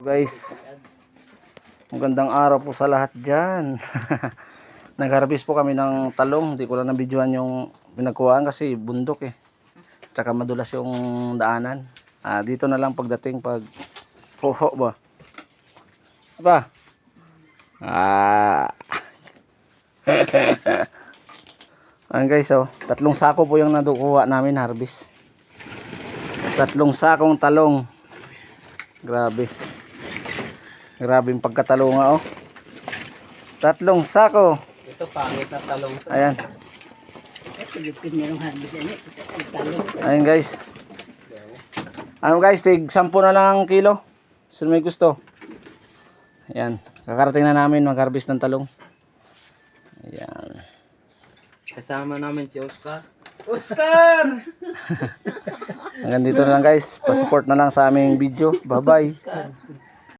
Guys, magandang araw po sa lahat dyan. Nag-harvest po kami ng talong. Hindi ko lang nabidyohan yung pinagkuhaan kasi bundok eh. Tsaka madulas yung daanan. Dito na lang pagdating pag hoho ba. Ba? Ayan guys, oh, 3 sako po yung nadukuha namin harvest. 3 sakong talong. Grabe. Grabing pagkatalunga oh. 3 sako. Ito pangit na talong. Ayan. Ayan guys. Ano guys, tig 10 na lang ang kilo. Sino may gusto? Ayan. Kakarating na namin mag-harvest ng talong. Ayan. Kasama namin si Oscar. Oscar! Hanggang dito na lang guys. Pa-support na lang sa aming video. Bye-bye.